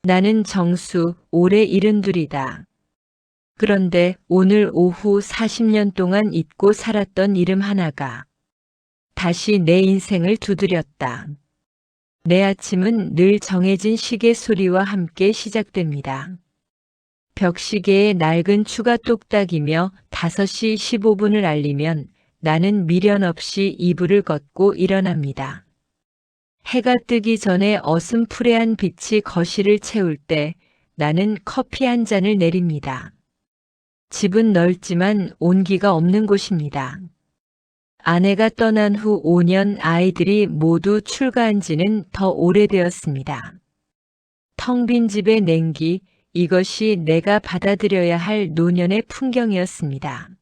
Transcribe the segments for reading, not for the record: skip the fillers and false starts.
나는 정수, 올해 72이다. 그런데 오늘 오후 40년 동안 잊고 살았던 이름 하나가 다시 내 인생을 두드렸다. 내 아침은 늘 정해진 시계 소리와 함께 시작됩니다. 벽시계의 낡은 추가 똑딱이며 5시 15분을 알리면 나는 미련 없이 이불을 걷고 일어납니다. 해가 뜨기 전에 어슴푸레한 빛이 거실을 채울 때 나는 커피 한 잔을 내립니다. 집은 넓지만 온기가 없는 곳입니다. 아내가 떠난 후 5년 아이들이 모두 출가한 지는 더 오래되었습니다. 텅 빈 집의 냉기, 이것이 내가 받아들여야 할 노년의 풍경이었습니다.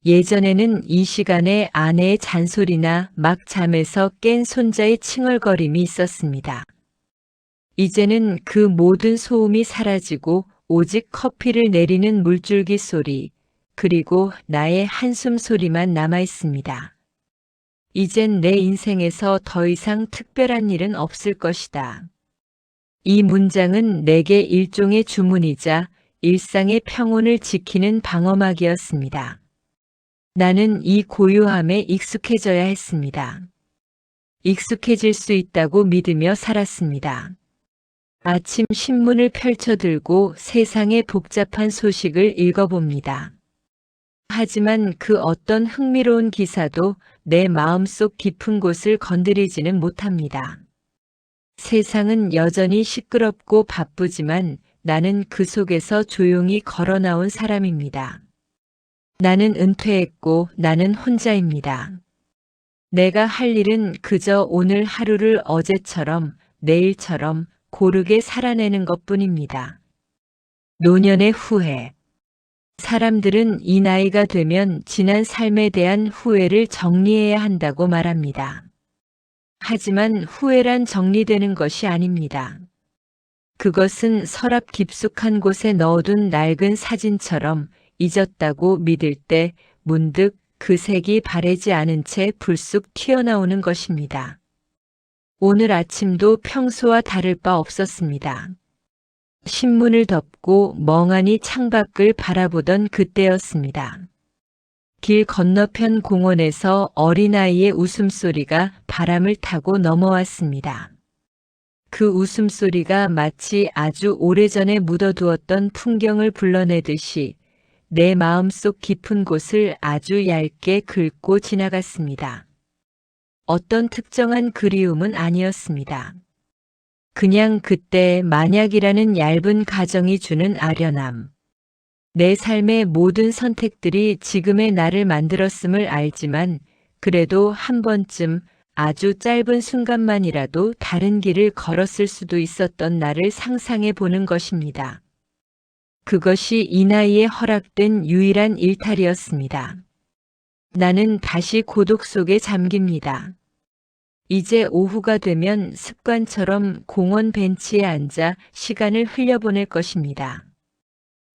예전에는 이 시간에 아내의 잔소리나 막 잠에서 깬 손자의 칭얼거림이 있었습니다. 이제는 그 모든 소음이 사라지고 오직 커피를 내리는 물줄기 소리, 그리고 나의 한숨 소리만 남아 있습니다. 이젠 내 인생에서 더 이상 특별한 일은 없을 것이다. 이 문장은 내게 일종의 주문이자 일상의 평온을 지키는 방어막이었습니다. 나는 이 고요함에 익숙해져야 했습니다. 익숙해질 수 있다고 믿으며 살았습니다. 아침 신문을 펼쳐들고 세상의 복잡한 소식을 읽어봅니다. 하지만 그 어떤 흥미로운 기사도 내 마음속 깊은 곳을 건드리지는 못합니다. 세상은 여전히 시끄럽고 바쁘지만 나는 그 속에서 조용히 걸어 나온 사람입니다. 나는 은퇴했고 나는 혼자입니다. 내가 할 일은 그저 오늘 하루를 어제처럼 내일처럼 고르게 살아내는 것뿐입니다. 노년의 후회. 사람들은 이 나이가 되면 지난 삶에 대한 후회를 정리해야 한다고 말합니다. 하지만 후회란 정리되는 것이 아닙니다. 그것은 서랍 깊숙한 곳에 넣어둔 낡은 사진처럼 잊었다고 믿을 때 문득 그 색이 바래지 않은 채 불쑥 튀어나오는 것입니다. 오늘 아침도 평소와 다를 바 없었습니다. 신문을 덮고 멍하니 창밖을 바라보던 그때였습니다. 길 건너편 공원에서 어린아이의 웃음소리가 바람을 타고 넘어왔습니다. 그 웃음소리가 마치 아주 오래전에 묻어두었던 풍경을 불러내듯이 내 마음속 깊은 곳을 아주 얇게 긁고 지나갔습니다. 어떤 특정한 그리움은 아니었습니다. 그냥 그때 만약이라는 얇은 가정이 주는 아련함. 내 삶의 모든 선택들이 지금의 나를 만들었음을 알지만 그래도 한 번쯤 아주 짧은 순간만이라도 다른 길을 걸었을 수도 있었던 나를 상상해 보는 것입니다. 그것이 이 나이에 허락된 유일한 일탈이었습니다. 나는 다시 고독 속에 잠깁니다. 이제 오후가 되면 습관처럼 공원 벤치에 앉아 시간을 흘려보낼 것입니다.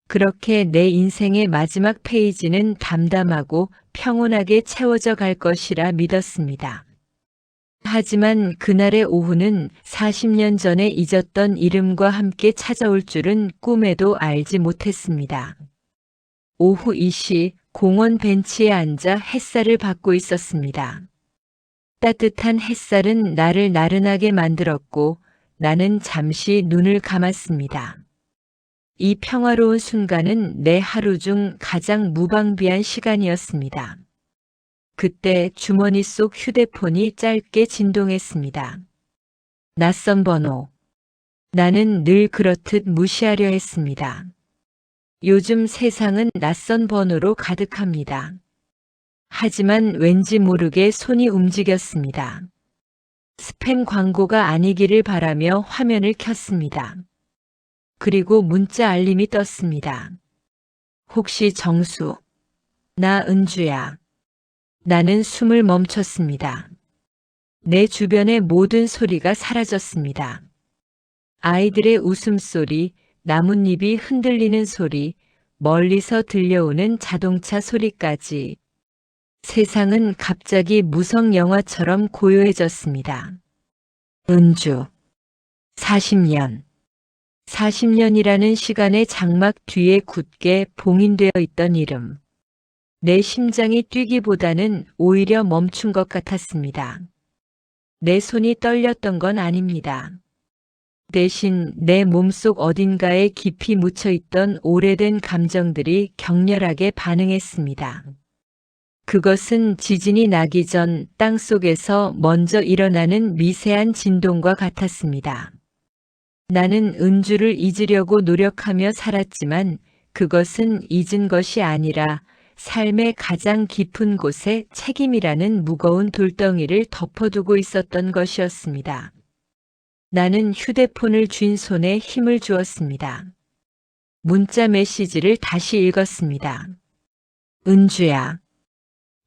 그렇게 내 인생의 마지막 페이지는 담담하고 평온하게 채워져 갈 것이라 믿었습니다. 하지만 그날의 오후는 40년 전에 잊었던 이름과 함께 찾아올 줄은 꿈에도 알지 못했습니다. 오후 2시 공원 벤치에 앉아 햇살을 받고 있었습니다. 따뜻한 햇살은 나를 나른하게 만들었고 나는 잠시 눈을 감았습니다. 이 평화로운 순간은 내 하루 중 가장 무방비한 시간이었습니다. 그때 주머니 속 휴대폰이 짧게 진동했습니다. 낯선 번호. 나는 늘 그렇듯 무시하려 했습니다. 요즘 세상은 낯선 번호로 가득합니다. 하지만 왠지 모르게 손이 움직였습니다. 스팸 광고가 아니기를 바라며 화면을 켰습니다. 그리고 문자 알림이 떴습니다. 혹시 정수? 나 은주야. 나는 숨을 멈췄습니다. 내 주변의 모든 소리가 사라졌습니다. 아이들의 웃음소리, 나뭇잎이 흔들리는 소리, 멀리서 들려오는 자동차 소리까지. 세상은 갑자기 무성 영화처럼 고요해졌습니다. 은주. 40년. 40년이라는 시간의 장막 뒤에 굳게 봉인되어 있던 이름. 내 심장이 뛰기보다는 오히려 멈춘 것 같았습니다. 내 손이 떨렸던 건 아닙니다. 대신 내 몸속 어딘가에 깊이 묻혀있던 오래된 감정들이 격렬하게 반응했습니다. 그것은 지진이 나기 전 땅속에서 먼저 일어나는 미세한 진동과 같았습니다. 나는 은주를 잊으려고 노력하며 살았지만 그것은 잊은 것이 아니라 삶의 가장 깊은 곳에 책임이라는 무거운 돌덩이를 덮어두고 있었던 것이었습니다. 나는 휴대폰을 쥔 손에 힘을 주었습니다. 문자 메시지를 다시 읽었습니다. 은주야.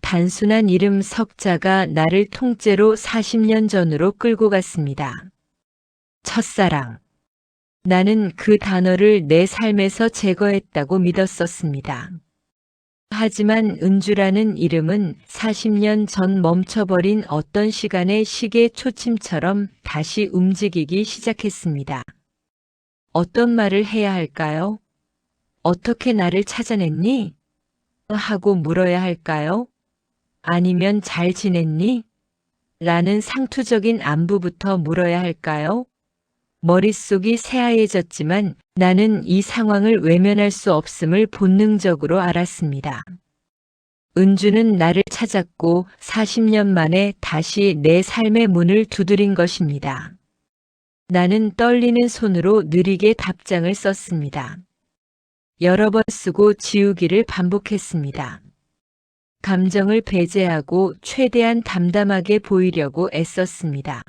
단순한 이름 석자가 나를 통째로 40년 전으로 끌고 갔습니다. 첫사랑. 나는 그 단어를 내 삶에서 제거했다고 믿었었습니다. 하지만 은주라는 이름은 40년 전 멈춰버린 어떤 시간의 시계 초침처럼 다시 움직이기 시작했습니다. 어떤 말을 해야 할까요? 어떻게 나를 찾아냈니? 하고 물어야 할까요? 아니면 잘 지냈니? 라는 상투적인 안부부터 물어야 할까요? 머릿속이 새하얘졌지만 나는 이 상황을 외면할 수 없음을 본능적으로 알았습니다. 은주는 나를 찾았고 40년 만에 다시 내 삶의 문을 두드린 것입니다. 나는 떨리는 손으로 느리게 답장을 썼습니다. 여러 번 쓰고 지우기를 반복했습니다. 감정을 배제하고 최대한 담담하게 보이려고 애썼습니다.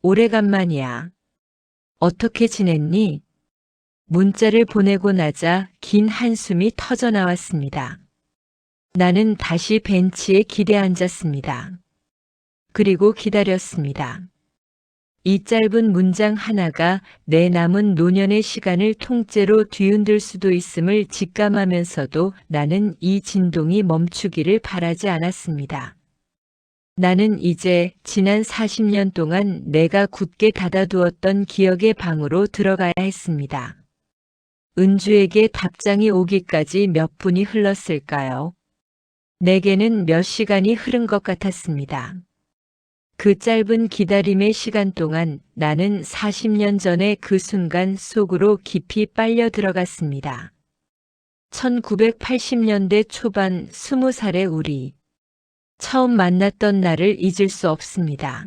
오래간만이야. 어떻게 지냈니? 문자를 보내고 나자 긴 한숨이 터져 나왔습니다. 나는 다시 벤치에 기대 앉았습니다. 그리고 기다렸습니다. 이 짧은 문장 하나가 내 남은 노년의 시간을 통째로 뒤흔들 수도 있음을 직감하면서도 나는 이 진동이 멈추기를 바라지 않았습니다. 나는 이제 지난 40년 동안 내가 굳게 닫아두었던 기억의 방으로 들어가야 했습니다. 은주에게 답장이 오기까지 몇 분이 흘렀을까요? 내게는 몇 시간이 흐른 것 같았습니다. 그 짧은 기다림의 시간 동안 나는 40년 전의 그 순간 속으로 깊이 빨려 들어갔습니다. 1980년대 초반 20살의 우리. 처음 만났던 날을 잊을 수 없습니다.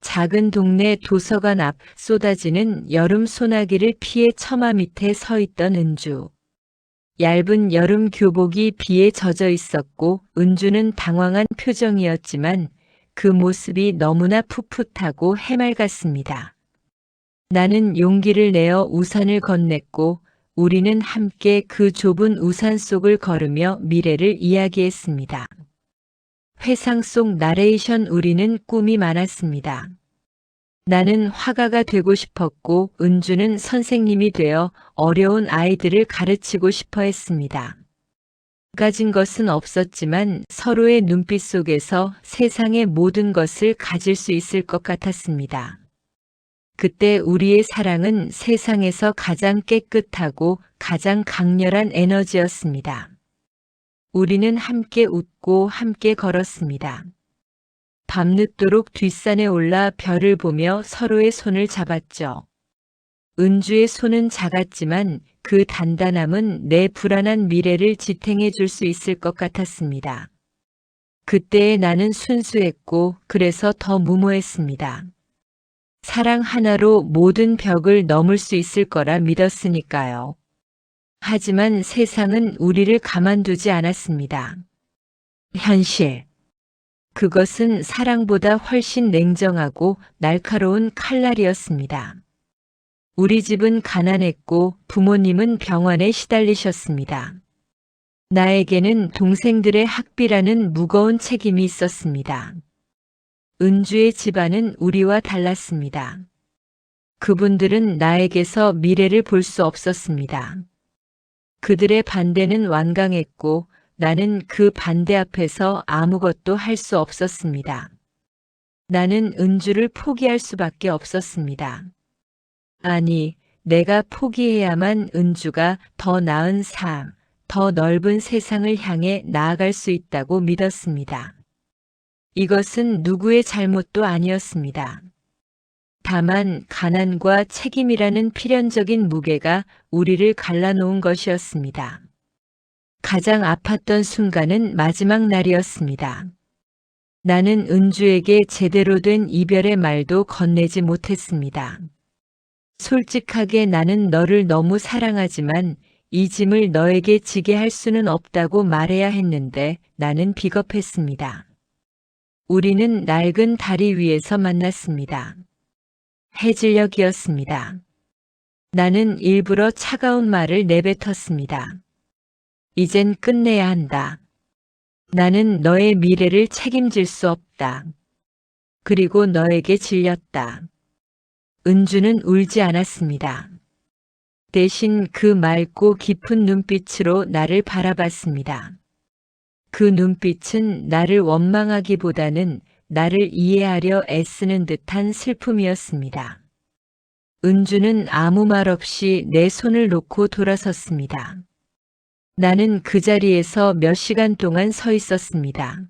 작은 동네 도서관 앞 쏟아지는 여름 소나기를 피해 처마 밑에 서 있던 은주. 얇은 여름 교복이 비에 젖어 있었고 은주는 당황한 표정이었지만 그 모습이 너무나 풋풋하고 해맑았습니다. 나는 용기를 내어 우산을 건넸고 우리는 함께 그 좁은 우산 속을 걸으며 미래를 이야기했습니다. 회상 속 나레이션 우리는 꿈이 많았습니다. 나는 화가가 되고 싶었고 은주는 선생님이 되어 어려운 아이들을 가르치고 싶어 했습니다. 가진 것은 없었지만 서로의 눈빛 속에서 세상의 모든 것을 가질 수 있을 것 같았습니다. 그때 우리의 사랑은 세상에서 가장 깨끗하고 가장 강렬한 에너지였습니다. 우리는 함께 웃고 함께 걸었습니다. 밤늦도록 뒷산에 올라 별을 보며 서로의 손을 잡았죠. 은주의 손은 작았지만 그 단단함은 내 불안한 미래를 지탱해 줄 수 있을 것 같았습니다. 그때의 나는 순수했고 그래서 더 무모했습니다. 사랑 하나로 모든 벽을 넘을 수 있을 거라 믿었으니까요. 하지만 세상은 우리를 가만두지 않았습니다. 현실. 그것은 사랑보다 훨씬 냉정하고 날카로운 칼날이었습니다. 우리 집은 가난했고 부모님은 병원에 시달리셨습니다. 나에게는 동생들의 학비라는 무거운 책임이 있었습니다. 은주의 집안은 우리와 달랐습니다. 그분들은 나에게서 미래를 볼 수 없었습니다. 그들의 반대는 완강했고 나는 그 반대 앞에서 아무것도 할 수 없었습니다. 나는 은주를 포기할 수밖에 없었습니다. 아니, 내가 포기해야만 은주가 더 나은 삶, 더 넓은 세상을 향해 나아갈 수 있다고 믿었습니다. 이것은 누구의 잘못도 아니었습니다. 다만 가난과 책임이라는 필연적인 무게가 우리를 갈라놓은 것이었습니다. 가장 아팠던 순간은 마지막 날이었습니다. 나는 은주에게 제대로 된 이별의 말도 건네지 못했습니다. 솔직하게 나는 너를 너무 사랑하지만 이 짐을 너에게 지게 할 수는 없다고 말해야 했는데 나는 비겁했습니다. 우리는 낡은 다리 위에서 만났습니다. 해질녘이었습니다. 나는 일부러 차가운 말을 내뱉었습니다. 이젠 끝내야 한다. 나는 너의 미래를 책임질 수 없다. 그리고 너에게 질렸다. 은주는 울지 않았습니다. 대신 그 맑고 깊은 눈빛으로 나를 바라봤습니다. 그 눈빛은 나를 원망하기보다는 나를 이해하려 애쓰는 듯한 슬픔이었습니다. 은주는 아무 말 없이 내 손을 놓고 돌아섰습니다. 나는 그 자리에서 몇 시간 동안 서 있었습니다.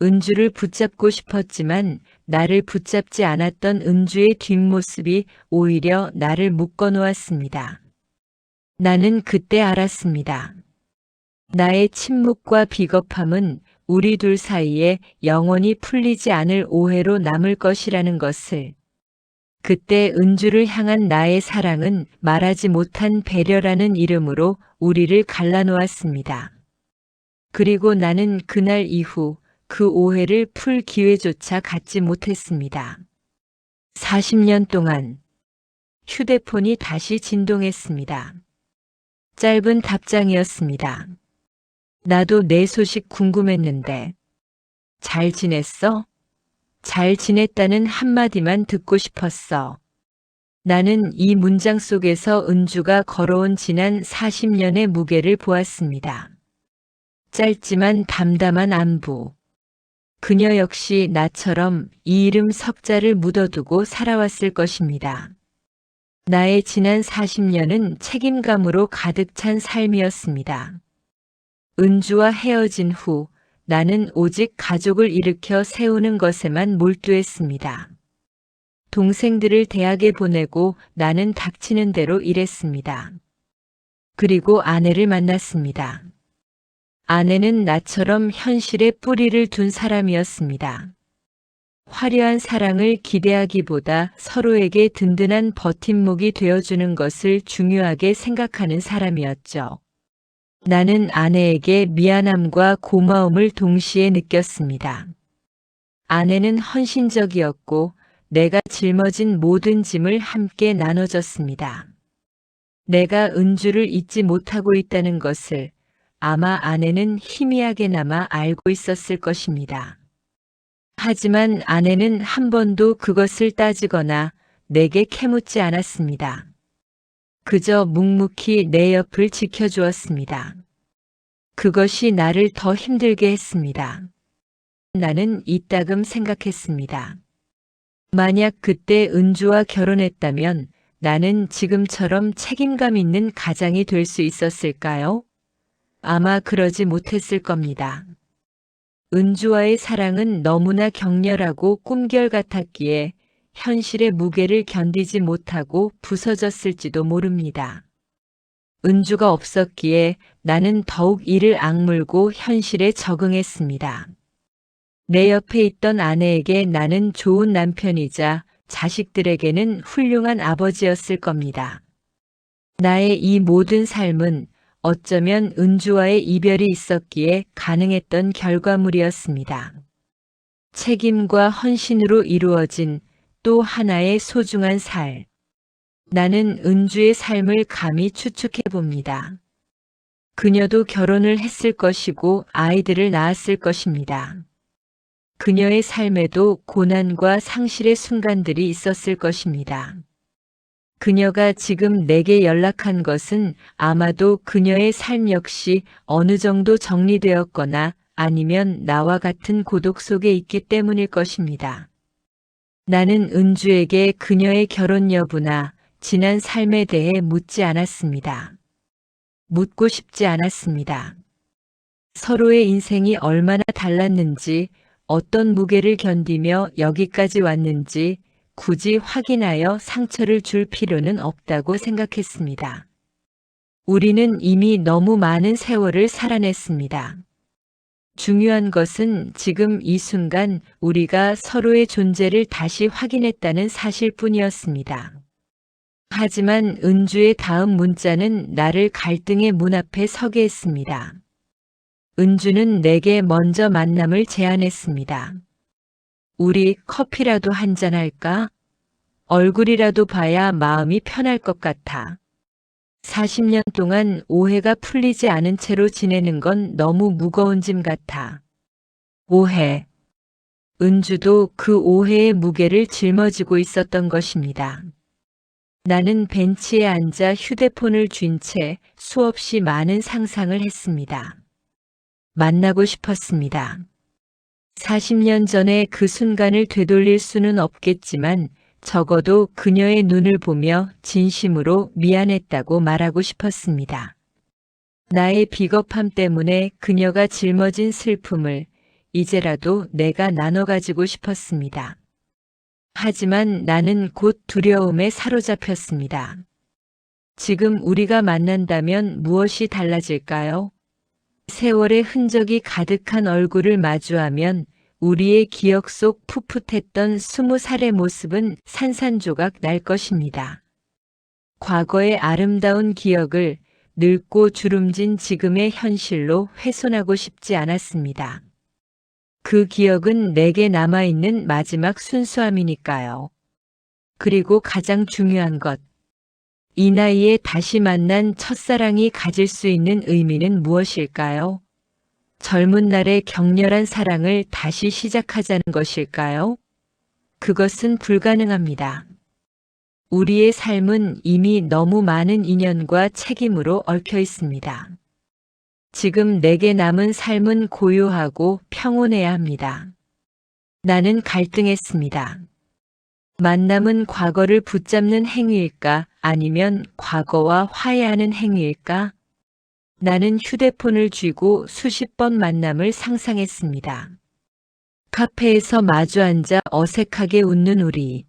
은주를 붙잡고 싶었지만 나를 붙잡지 않았던 은주의 뒷모습이 오히려 나를 묶어 놓았습니다. 나는 그때 알았습니다. 나의 침묵과 비겁함은 우리 둘 사이에 영원히 풀리지 않을 오해로 남을 것이라는 것을. 그때 은주를 향한 나의 사랑은 말하지 못한 배려라는 이름으로 우리를 갈라놓았습니다. 그리고 나는 그날 이후 그 오해를 풀 기회조차 갖지 못했습니다. 40년 동안 휴대폰이 다시 진동했습니다. 짧은 답장이었습니다. 나도 내 소식 궁금했는데 잘 지냈어? 잘 지냈다는 한마디만 듣고 싶었어. 나는 이 문장 속에서 은주가 걸어온 지난 40년의 무게를 보았습니다. 짧지만 담담한 안부. 그녀 역시 나처럼 이 이름 석자를 묻어두고 살아왔을 것입니다. 나의 지난 40년은 책임감으로 가득 찬 삶이었습니다. 은주와 헤어진 후 나는 오직 가족을 일으켜 세우는 것에만 몰두했습니다. 동생들을 대학에 보내고 나는 닥치는 대로 일했습니다. 그리고 아내를 만났습니다. 아내는 나처럼 현실에 뿌리를 둔 사람이었습니다. 화려한 사랑을 기대하기보다 서로에게 든든한 버팀목이 되어주는 것을 중요하게 생각하는 사람이었죠. 나는 아내에게 미안함과 고마움을 동시에 느꼈습니다. 아내는 헌신적이었고 내가 짊어진 모든 짐을 함께 나눠줬습니다. 내가 은주를 잊지 못하고 있다는 것을 아마 아내는 희미하게나마 알고 있었을 것입니다. 하지만 아내는 한 번도 그것을 따지거나 내게 캐묻지 않았습니다. 그저 묵묵히 내 옆을 지켜주었습니다. 그것이 나를 더 힘들게 했습니다. 나는 이따금 생각했습니다. 만약 그때 은주와 결혼했다면 나는 지금처럼 책임감 있는 가장이 될 수 있었을까요? 아마 그러지 못했을 겁니다. 은주와의 사랑은 너무나 격렬하고 꿈결 같았기에 현실의 무게를 견디지 못하고 부서졌을지도 모릅니다. 은주가 없었기에 나는 더욱 이를 악물고 현실에 적응했습니다. 내 옆에 있던 아내에게 나는 좋은 남편이자 자식들에게는 훌륭한 아버지였을 겁니다. 나의 이 모든 삶은 어쩌면 은주와의 이별이 있었기에 가능했던 결과물이었습니다. 책임과 헌신으로 이루어진 또 하나의 소중한 살. 나는 은주의 삶을 감히 추측해 봅니다. 그녀도 결혼을 했을 것이고 아이들을 낳았을 것입니다. 그녀의 삶에도 고난과 상실의 순간들이 있었을 것입니다. 그녀가 지금 내게 연락한 것은 아마도 그녀의 삶 역시 어느 정도 정리되었거나 아니면 나와 같은 고독 속에 있기 때문일 것입니다. 나는 은주에게 그녀의 결혼 여부나 지난 삶에 대해 묻지 않았습니다. 묻고 싶지 않았습니다. 서로의 인생이 얼마나 달랐는지, 어떤 무게를 견디며 여기까지 왔는지 굳이 확인하여 상처를 줄 필요는 없다고 생각했습니다. 우리는 이미 너무 많은 세월을 살아냈습니다. 중요한 것은 지금 이 순간 우리가 서로의 존재를 다시 확인했다는 사실뿐이었습니다. 하지만 은주의 다음 문자는 나를 갈등의 문 앞에 서게 했습니다. 은주는 내게 먼저 만남을 제안했습니다. 우리 커피라도 한잔할까? 얼굴이라도 봐야 마음이 편할 것 같아. 40년 동안 오해가 풀리지 않은 채로 지내는 건 너무 무거운 짐 같아. 오해. 은주도 그 오해의 무게를 짊어지고 있었던 것입니다. 나는 벤치에 앉아 휴대폰을 쥔 채 수없이 많은 상상을 했습니다. 만나고 싶었습니다. 40년 전에 그 순간을 되돌릴 수는 없겠지만 적어도 그녀의 눈을 보며 진심으로 미안했다고 말하고 싶었습니다. 나의 비겁함 때문에 그녀가 짊어진 슬픔을 이제라도 내가 나눠 가지고 싶었습니다. 하지만 나는 곧 두려움에 사로잡혔습니다. 지금 우리가 만난다면 무엇이 달라질까요? 세월의 흔적이 가득한 얼굴을 마주하면 우리의 기억 속 풋풋했던 20살의 모습은 산산조각 날 것입니다. 과거의 아름다운 기억을 늙고 주름진 지금의 현실로 훼손하고 싶지 않았습니다. 그 기억은 내게 남아있는 마지막 순수함이니까요. 그리고 가장 중요한 것. 이 나이에 다시 만난 첫사랑이 가질 수 있는 의미는 무엇일까요? 젊은 날의 격렬한 사랑을 다시 시작하자는 것일까요? 그것은 불가능합니다. 우리의 삶은 이미 너무 많은 인연과 책임으로 얽혀 있습니다. 지금 내게 남은 삶은 고요하고 평온해야 합니다. 나는 갈등했습니다. 만남은 과거를 붙잡는 행위일까 아니면 과거와 화해하는 행위일까? 나는 휴대폰을 쥐고 수십 번 만남을 상상했습니다. 카페에서 마주 앉아 어색하게 웃는 우리.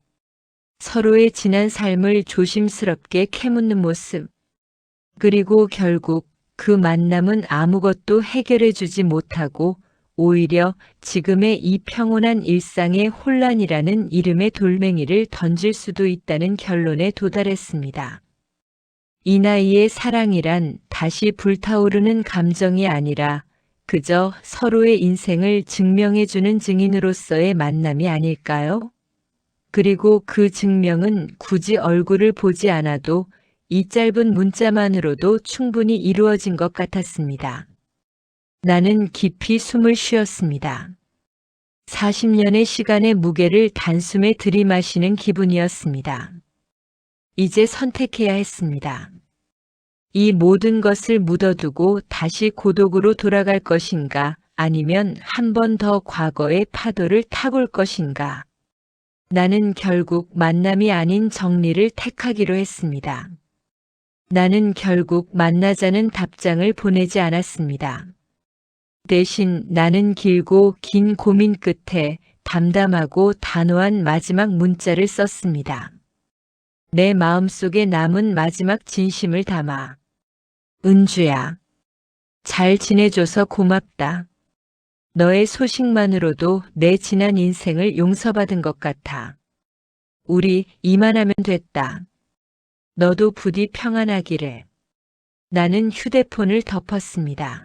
서로의 지난 삶을 조심스럽게 캐묻는 모습. 그리고 결국 그 만남은 아무것도 해결해 주지 못하고 오히려 지금의 이 평온한 일상의 혼란이라는 이름의 돌멩이를 던질 수도 있다는 결론에 도달했습니다. 이 나이의 사랑이란 다시 불타오르는 감정이 아니라 그저 서로의 인생을 증명해주는 증인으로서의 만남이 아닐까요? 그리고 그 증명은 굳이 얼굴을 보지 않아도 이 짧은 문자만으로도 충분히 이루어진 것 같았습니다. 나는 깊이 숨을 쉬었습니다. 40년의 시간의 무게를 단숨에 들이마시는 기분이었습니다. 이제 선택해야 했습니다. 이 모든 것을 묻어두고 다시 고독으로 돌아갈 것인가 아니면 한 번 더 과거의 파도를 타볼 것인가. 나는 결국 만남이 아닌 정리를 택하기로 했습니다. 나는 결국 만나자는 답장을 보내지 않았습니다. 대신 나는 길고 긴 고민 끝에 담담하고 단호한 마지막 문자를 썼습니다. 내 마음속에 남은 마지막 진심을 담아. 은주야, 잘 지내줘서 고맙다. 너의 소식만으로도 내 지난 인생을 용서받은 것 같아. 우리 이만하면 됐다. 너도 부디 평안하기를. 나는 휴대폰을 덮었습니다.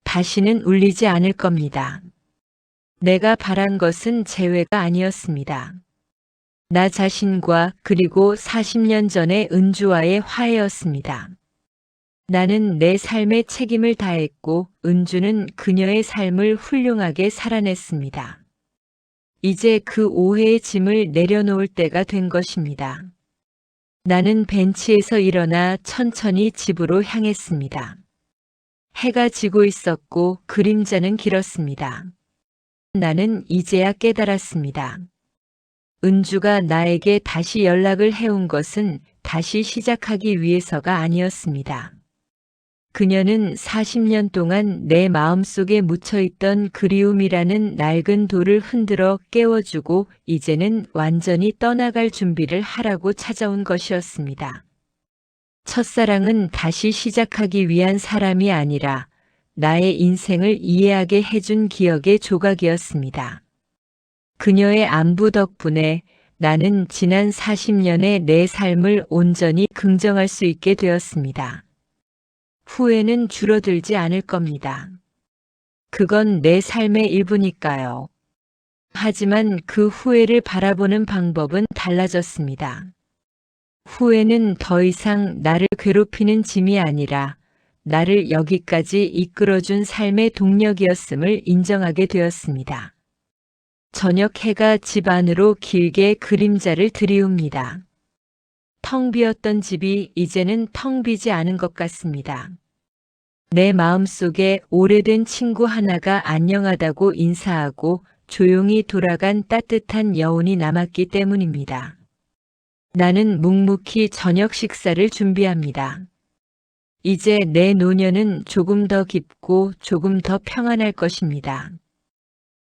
다시는 울리지 않을 겁니다. 내가 바란 것은 재회가 아니었습니다. 나 자신과 그리고 40년 전의 은주와의 화해였습니다. 나는 내 삶의 책임을 다했고 은주는 그녀의 삶을 훌륭하게 살아냈습니다. 이제 그 오해의 짐을 내려놓을 때가 된 것입니다. 나는 벤치에서 일어나 천천히 집으로 향했습니다. 해가 지고 있었고 그림자는 길었습니다. 나는 이제야 깨달았습니다. 은주가 나에게 다시 연락을 해온 것은 다시 시작하기 위해서가 아니었습니다. 그녀는 40년 동안 내 마음속에 묻혀있던 그리움이라는 낡은 돌을 흔들어 깨워주고 이제는 완전히 떠나갈 준비를 하라고 찾아온 것이었습니다. 첫사랑은 다시 시작하기 위한 사람이 아니라 나의 인생을 이해하게 해준 기억의 조각이었습니다. 그녀의 안부 덕분에 나는 지난 40년의 내 삶을 온전히 긍정할 수 있게 되었습니다. 후회는 줄어들지 않을 겁니다. 그건 내 삶의 일부니까요. 하지만 그 후회를 바라보는 방법은 달라졌습니다. 후회는 더 이상 나를 괴롭히는 짐이 아니라 나를 여기까지 이끌어준 삶의 동력이었음을 인정하게 되었습니다. 저녁 해가 집 안으로 길게 그림자를 들이웁니다. 텅 비었던 집이 이제는 텅 비지 않은 것 같습니다. 내 마음속에 오래된 친구 하나가 안녕하다고 인사하고 조용히 돌아간 따뜻한 여운이 남았기 때문입니다. 나는 묵묵히 저녁 식사를 준비합니다. 이제 내 노년은 조금 더 깊고 조금 더 평안할 것입니다.